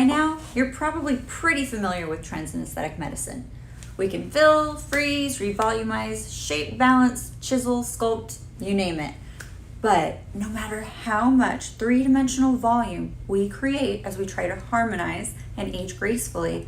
By now, you're probably pretty familiar with trends in aesthetic medicine. We can fill, freeze, revolumize, shape, balance, chisel, sculpt, you name it. But no matter how much three-dimensional volume we create as we try to harmonize and age gracefully,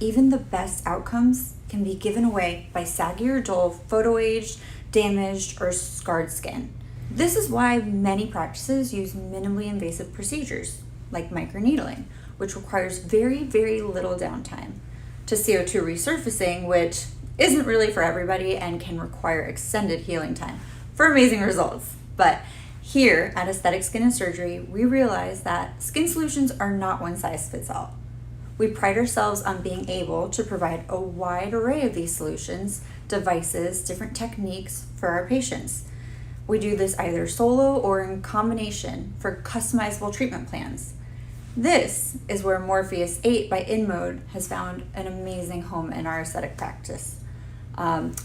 even the best outcomes can be given away by saggy or dull, photo-aged, damaged, or scarred skin. This is why many practices use minimally invasive procedures, like microneedling, which requires very, very little downtime, to CO2 resurfacing, which isn't really for everybody and can require extended healing time for amazing results. But here at Aesthetix Skin Surgery, we realize that skin solutions are not one size fits all. We pride ourselves on being able to provide a wide array of these solutions, devices, different techniques for our patients. We do this either solo or in combination for customizable treatment plans. This is where Morpheus8 by InMode has found an amazing home in our aesthetic practice.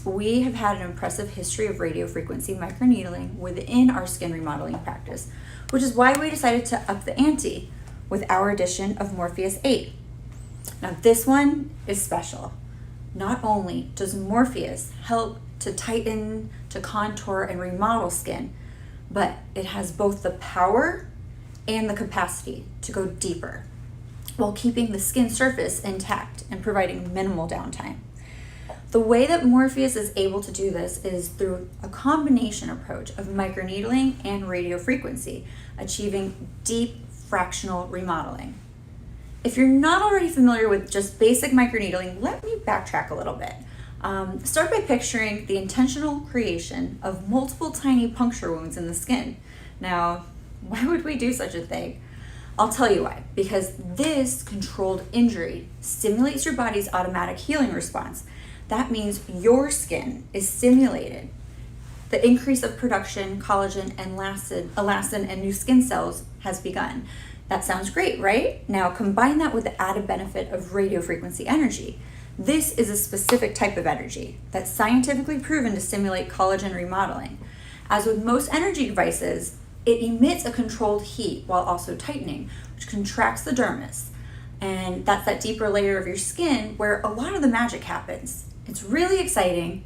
We have had an impressive history of radiofrequency microneedling within our skin remodeling practice, which is why we decided to up the ante with our edition of Morpheus8. Now this one is special. Not only does Morpheus help to tighten, to contour, and remodel skin, but it has both the power and the capacity to go deeper while keeping the skin surface intact and providing minimal downtime. The way that Morpheus is able to do this is through a combination approach of microneedling and radiofrequency, achieving deep fractional remodeling. If you're not already familiar with just basic microneedling, let me backtrack a little bit. Start by picturing the intentional creation of multiple tiny puncture wounds in the skin. Now, why would we do such a thing? I'll tell you why. Because this controlled injury stimulates your body's automatic healing response. That means your skin is stimulated. The increase of production, collagen, and elastin and new skin cells has begun. That sounds great, right? Now combine that with the added benefit of radiofrequency energy. This is a specific type of energy that's scientifically proven to stimulate collagen remodeling. As with most energy devices, it emits a controlled heat while also tightening, which contracts the dermis. And that's that deeper layer of your skin where a lot of the magic happens. It's really exciting,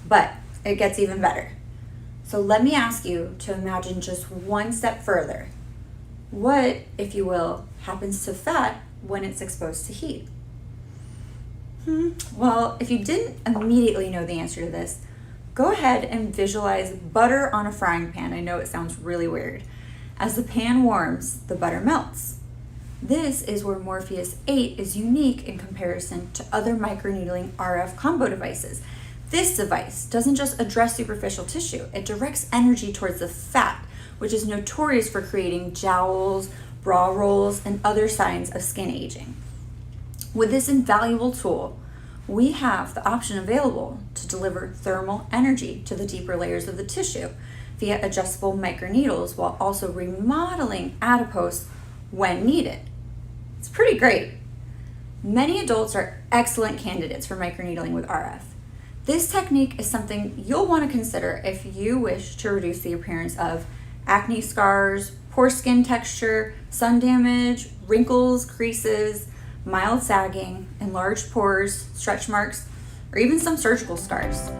but it gets even better. So let me ask you to imagine just one step further. What, if you will, happens to fat when it's exposed to heat? Well, if you didn't immediately know the answer to this, go ahead and visualize butter on a frying pan. I know it sounds really weird. As the pan warms, the butter melts. This is where Morpheus8 is unique in comparison to other microneedling RF combo devices. This device doesn't just address superficial tissue, it directs energy towards the fat, which is notorious for creating jowls, bra rolls, and other signs of skin aging. With this invaluable tool, we have the option available to deliver thermal energy to the deeper layers of the tissue via adjustable microneedles while also remodeling adipose when needed. It's pretty great. Many adults are excellent candidates for microneedling with RF. This technique is something you'll want to consider if you wish to reduce the appearance of acne scars, poor skin texture, sun damage, wrinkles, creases, mild sagging, enlarged pores, stretch marks, or even some surgical scars.